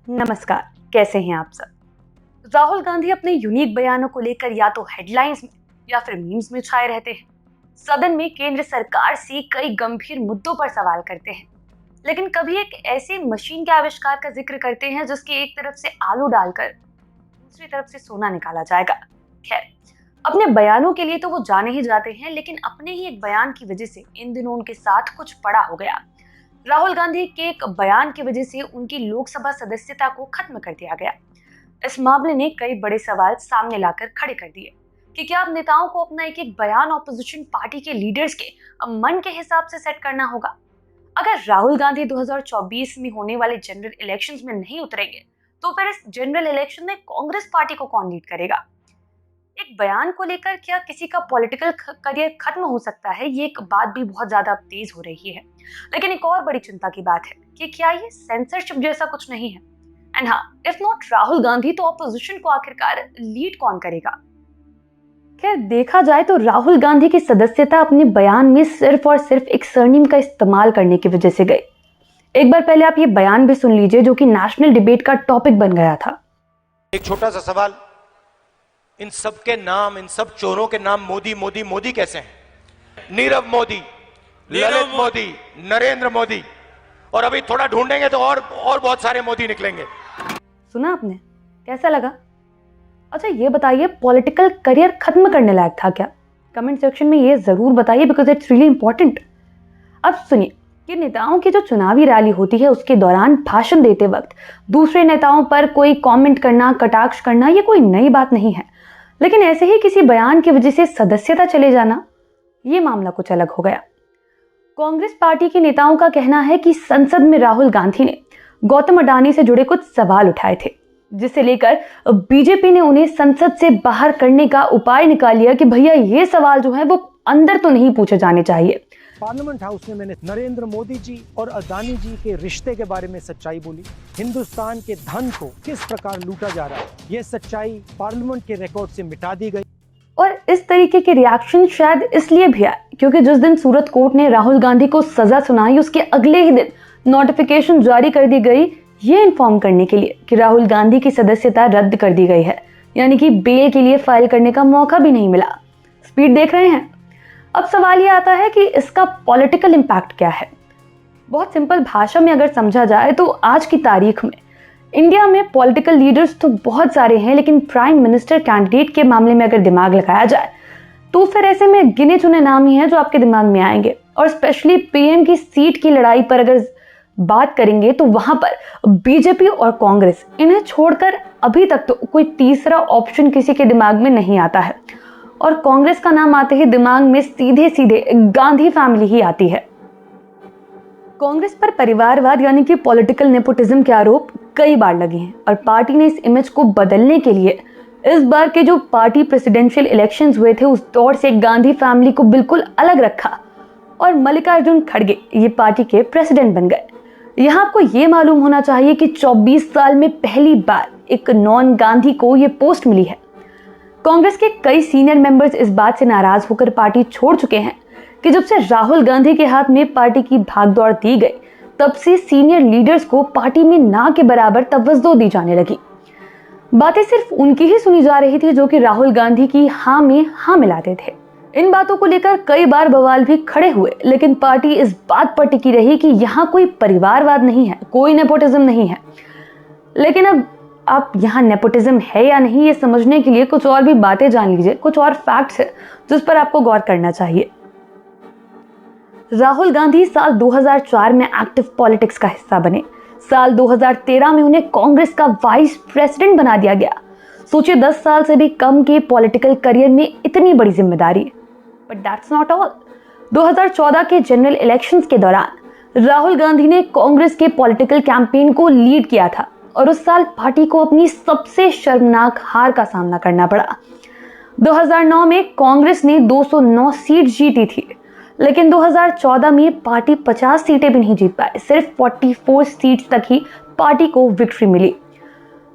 नमस्कार। कैसे हैं आप सब? राहुल गांधी अपने यूनिक बयानों को लेकर या तो हेडलाइंस में या फिर मीम्स में छाए रहते हैं। सदन में केंद्र सरकार से कई गंभीर मुद्दों पर सवाल करते हैं, लेकिन कभी एक ऐसी मशीन के आविष्कार का जिक्र करते हैं जिसकी एक तरफ से आलू डालकर दूसरी तरफ से सोना निकाला जाएगा। खैर, अपने बयानों के लिए तो वो जाने ही जाते हैं, लेकिन अपने ही एक बयान की वजह से इन दिनों उनके साथ कुछ बड़ा हो गया। राहुल गांधी के एक बयान की वजह से उनकी लोकसभा सदस्यता को खत्म कर दिया गया। इस मामले ने कई बड़े सवाल सामने लाकर खड़े कर दिए कि क्या अब नेताओं को अपना एक एक बयान ऑपोजिशन पार्टी के लीडर्स के मन के हिसाब से सेट करना होगा। अगर राहुल गांधी 2024 में होने वाले जनरल इलेक्शंस में नहीं उतरेंगे, तो फिर इस जनरल इलेक्शन में कांग्रेस पार्टी को कौन लीड करेगा? एक बयान को लेकर क्या किसी का पॉलिटिकल करियर खत्म हो सकता है, ये एक बात भी बहुत ज्यादा तेज हो रही है। लेकिन एक और बड़ी चिंता की बात है कि क्या ये सेंसरशिप जैसा कुछ नहीं है? एंड हाँ, इफ नॉट राहुल गांधी तो ऑपोजिशन को आखिरकार लीड कौन करेगा? खैर, देखा जाए तो राहुल गांधी की सदस्यता अपने बयान में सिर्फ और सिर्फ एक सरनेम का इस्तेमाल करने की वजह से गई। एक बार पहले आप ये बयान भी सुन लीजिए जो कि नेशनल डिबेट का टॉपिक बन गया था। एक छोटा सा सवाल, इन सब के नाम, इन सब चोरों के नाम मोदी मोदी मोदी कैसे हैं? नीरव मोदी, ललित मोदी, नरेंद्र मोदी, और अभी थोड़ा ढूंढेंगे तो और बहुत सारे मोदी निकलेंगे। सुना आपने? कैसा लगा? अच्छा, ये बताइए, पॉलिटिकल करियर खत्म करने लायक था क्या? कमेंट सेक्शन में ये जरूर बताइए, बिकॉज इट्स रियली इंपॉर्टेंट। अब सुनिए कि नेताओं की जो चुनावी रैली होती है उसके दौरान भाषण देते वक्त दूसरे नेताओं पर कोई कमेंट करना, कटाक्ष करना, ये कोई नई बात नहीं है। लेकिन ऐसे ही किसी बयान की वजह से सदस्यता चले जाना, ये मामला कुछ अलग हो गया। कांग्रेस पार्टी के नेताओं का कहना है कि संसद में राहुल गांधी ने गौतम अडानी से जुड़े कुछ सवाल उठाए थे, जिसे लेकर बीजेपी ने उन्हें संसद से बाहर करने का उपाय निकाल लिया कि भैया ये सवाल जो है वो अंदर तो नहीं पूछे जाने चाहिए। पार्लियामेंट हाउस में मैंने नरेंद्र मोदी जी और अडानी जी के रिश्ते के बारे में सच्चाई बोली। हिंदुस्तान के धन को किस प्रकार लूटा जा रहा है, यह सच्चाई पार्लियामेंट के रिकॉर्ड से मिटा दी गई। और इस तरीके के रिएक्शन शायद इसलिए भी आए क्योंकि जिस दिन सूरत कोर्ट ने राहुल गांधी को सजा सुनाई, उसके अगले ही दिन नोटिफिकेशन जारी कर दी गई ये इन्फॉर्म करने के लिए कि राहुल गांधी की सदस्यता रद्द कर दी गई है। यानी कि बेल के लिए फाइल करने का मौका भी नहीं मिला। स्पीड देख रहे हैं? अब सवाल ये आता है कि इसका पॉलिटिकल इम्पैक्ट क्या है। बहुत सिंपल भाषा में अगर समझा जाए तो आज की तारीख में इंडिया में पॉलिटिकल लीडर्स तो बहुत सारे हैं, लेकिन प्राइम मिनिस्टर कैंडिडेट के मामले में अगर दिमाग लगाया जाए तो फिर ऐसे में गिने चुने नाम ही हैं जो आपके दिमाग में आएंगे। और स्पेशली पीएम की सीट की लड़ाई पर अगर बात करेंगे तो वहां पर बीजेपी और कांग्रेस, इन्हें छोड़कर अभी तक तो कोई तीसरा ऑप्शन किसी के दिमाग में नहीं आता है। और कांग्रेस का नाम आते ही दिमाग में सीधे सीधे गांधी फैमिली ही आती है। कांग्रेस पर परिवारवाद यानी कि पॉलिटिकल नेपोटिज्म के आरोप कई बार लगे हैं और पार्टी ने इस इमेज को बदलने के लिए इस बार के जो पार्टी प्रेसिडेंशियल इलेक्शंस हुए थे उस दौर से गांधी फैमिली को बिल्कुल अलग रखा और मल्लिकार्जुन खड़गे ये पार्टी के प्रेसिडेंट बन गए। यहाँ आपको ये मालूम होना चाहिए कि 24 साल में पहली बार एक नॉन गांधी को ये पोस्ट मिली है। कांग्रेस के कई सीनियर मेंबर्स इस बात से नाराज होकर पार्टी छोड़ चुके हैं कि जब से राहुल गांधी के हाथ में पार्टी की भागदौड़ दी गई, तब से सीनियर लीडर्स को पार्टी में ना के बराबर तवज्जो दी जाने लगी। बातें सिर्फ उनकी ही सुनी जा रही थी जो कि राहुल गांधी की हाँ में हाँ मिलाते थे। इन बातों को लेकर कई बार बवाल भी खड़े हुए, लेकिन पार्टी इस बात पर टिकी रही कि यहाँ कोई परिवारवाद नहीं है, कोई नेपोटिज्म नहीं है। लेकिन अब आप यहाँ नेपोटिज्म है या नहीं ये समझने के लिए कुछ और भी बातें जान लीजिए, कुछ और फैक्ट्स है जिस पर आपको गौर करना चाहिए। राहुल गांधी साल 2004 में एक्टिव पॉलिटिक्स का हिस्सा बने। साल 2013 में उन्हें कांग्रेस का वाइस प्रेसिडेंट बना दिया गया। सोचिए, 10 साल से भी कम के पॉलिटिकल करियर में इतनी बड़ी जिम्मेदारी। But that's not all. 2014 के जनरल इलेक्शंस के दौरान राहुल गांधी ने कांग्रेस के पॉलिटिकल कैंपेन को लीड किया था और उस साल पार्टी को अपनी सबसे शर्मनाक हार का सामना करना पड़ा। 2009 में कांग्रेस ने 209 सीट जीती थी, लेकिन 2014 में पार्टी 50 सीटें भी नहीं जीत पाई। सिर्फ 44 सीट्स तक ही पार्टी को विक्ट्री मिली।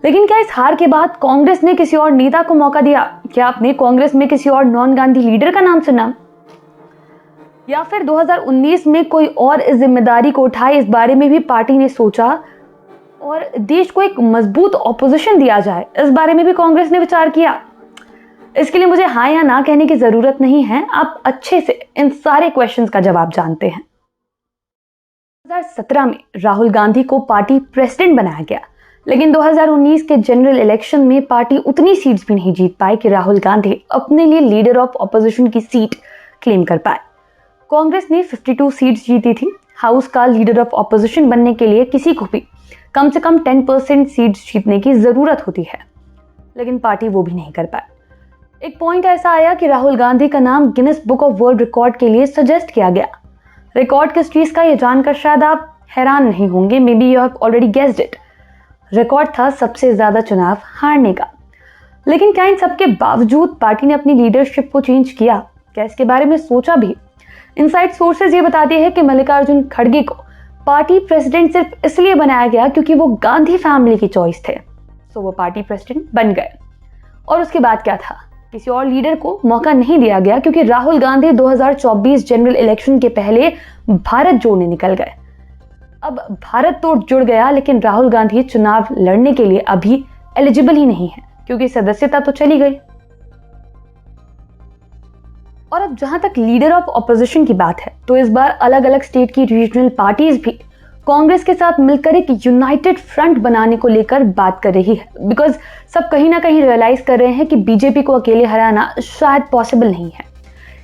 लेकिन क्या इस हार के बाद कांग्रेस ने किसी और नेता को मौका दिया? क्या आपने कांग्रेस में किसी और नॉन गांधी लीडर का नाम सुना? या फिर 2019 में कोई और इस जिम्मेदारी को उठाए, इस बारे में भी पार्टी ने सोचा? और देश को एक मजबूत ऑपोजिशन दिया जाए, इस बारे में भी कांग्रेस ने विचार किया? इसके लिए मुझे हाँ या ना कहने की जरूरत नहीं है, आप अच्छे से इन सारे क्वेश्चंस का जवाब जानते हैं। 2017 में राहुल गांधी को पार्टी प्रेसिडेंट बनाया गया, लेकिन 2019 के जनरल इलेक्शन में पार्टी उतनी सीट्स भी नहीं जीत पाई कि राहुल गांधी अपने लिए लीडर ऑफ ऑपोजिशन की सीट क्लेम कर पाए। कांग्रेस ने 52 सीट्स जीती थी। हाउस का लीडर ऑफ ऑपोजिशन बनने के लिए किसी को भी कम से कम 10% सीट्स जीतने की जरूरत होती है, लेकिन पार्टी वो भी नहीं कर पाई। एक पॉइंट ऐसा आया कि राहुल गांधी का नाम Guinness book of world record के लिए सजेस्ट किया गया। रिकॉर्ड किस चीज का, ये जानकर शायद आप हैरान नहीं होंगे, may be you have already guessed it. Record था सबसे ज्यादा चुनाव हारने का। लेकिन क्या इन सबके बावजूद पार्टी ने अपनी लीडरशिप को चेंज किया? क्या इसके बारे में सोचा भी? इनसाइड सोर्सेज ये बताते हैं कि मल्लिकार्जुन खड़गे को पार्टी प्रेसिडेंट सिर्फ इसलिए बनाया गया क्योंकि वो गांधी फैमिली की चॉइस थे, सो वो पार्टी प्रेसिडेंट बन गए। और उसके बाद क्या था? किसी और लीडर को मौका नहीं दिया गया क्योंकि राहुल गांधी 2024 जनरल इलेक्शन के पहले भारत जोड़ने निकल गए। अब भारत तो जुड़ गया, लेकिन राहुल गांधी चुनाव लड़ने के लिए अभी एलिजिबल ही नहीं है क्योंकि सदस्यता तो चली गई। और अब जहां तक लीडर ऑफ ऑपोजिशन की बात है, तो इस बार अलग अलग स्टेट की रीजनल पार्टीज भी कांग्रेस के साथ मिलकर एक यूनाइटेड फ्रंट बनाने को लेकर बात कर रही है, बिकॉज सब कहीं ना कहीं रियलाइज कर रहे हैं कि बीजेपी को अकेले हराना शायद पॉसिबल नहीं है।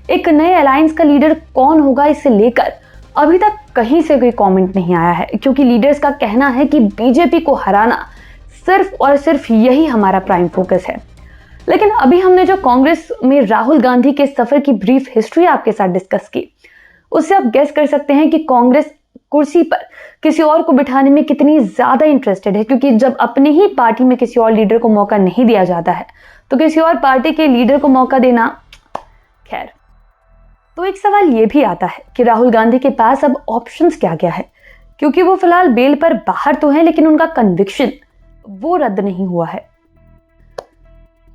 एक नए अलायंस का लीडर कौन होगा, इसे लेकर अभी तक कहीं से कोई कमेंट नहीं आया है, क्योंकि लीडर्स का कहना है कि बीजेपी को हराना सिर्फ और सिर्फ यही हमारा प्राइम फोकस है। लेकिन अभी हमने जो कांग्रेस में राहुल गांधी के सफर की ब्रीफ हिस्ट्री आपके साथ डिस्कस की, उससे आप गेस कर सकते हैं कि कांग्रेस कुर्सी पर किसी और को बिठाने में कितनी ज्यादा इंटरेस्टेड है, क्योंकि जब अपने ही पार्टी में किसी और लीडर को मौका नहीं दिया जाता है तो किसी और पार्टी के लीडर को मौका देना, खैर। तो एक सवाल यह भी आता है कि राहुल गांधी के पास अब ऑप्शंस क्या क्या है, क्योंकि वो फिलहाल बेल पर बाहर तो है, लेकिन उनका कन्विक्शन वो रद्द नहीं हुआ है।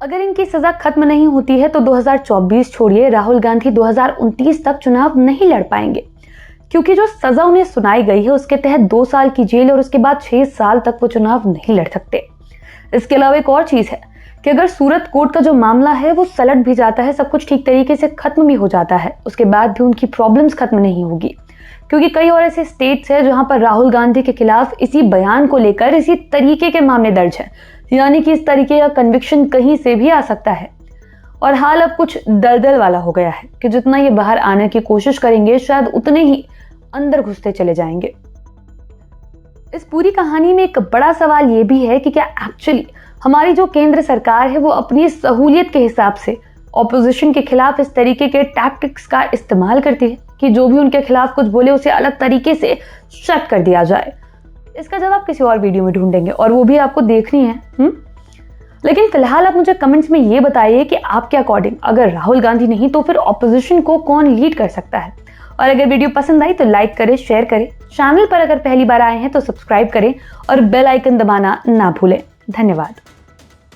अगर इनकी सजा खत्म नहीं होती है तो 2024 छोड़िए, राहुल गांधी 2029 तक चुनाव नहीं लड़ पाएंगे, क्योंकि जो सजा उन्हें सुनाई गई है उसके तहत 2 साल की जेल और उसके बाद 6 साल तक वो चुनाव नहीं लड़ सकते। इसके अलावा एक और चीज है कि अगर सूरत कोर्ट का जो मामला है वो सलट भी जाता है, सब कुछ ठीक तरीके से खत्म भी हो जाता है, उसके बाद भी उनकी प्रॉब्लम्स खत्म नहीं होगी, क्योंकि कई और ऐसे स्टेट्स हैं जहां पर राहुल गांधी के खिलाफ इसी बयान को लेकर इसी तरीके के मामले दर्ज हैं, यानी कि इस तरीके का कन्विक्शन कहीं से भी आ सकता है। और हाल अब कुछ दलदल वाला हो गया है कि जितना ये बाहर आने की कोशिश करेंगे शायद उतने ही अंदर घुसते चले जाएंगे। इस पूरी कहानी में एक बड़ा सवाल ये भी है कि क्या एक्चुअली हमारी जो केंद्र सरकार है वो अपनी सहूलियत के हिसाब से ऑपोजिशन के खिलाफ इस तरीके के टैक्टिक्स का इस्तेमाल करती है कि जो भी उनके खिलाफ कुछ बोले उसे अलग तरीके से शट कर दिया जाए। इसका जवाब किसी और वीडियो में ढूंढेंगे और वो भी आपको देखनी है। लेकिन फिलहाल आप मुझे कमेंट्स में ये बताइए कि आपके अकॉर्डिंग अगर राहुल गांधी नहीं तो फिर ऑपोजिशन को कौन लीड कर सकता है। और अगर वीडियो पसंद आई तो लाइक करें, शेयर करें, चैनल पर अगर पहली बार आए हैं तो सब्सक्राइब करें और बेल आइकन दबाना ना भूलें। धन्यवाद।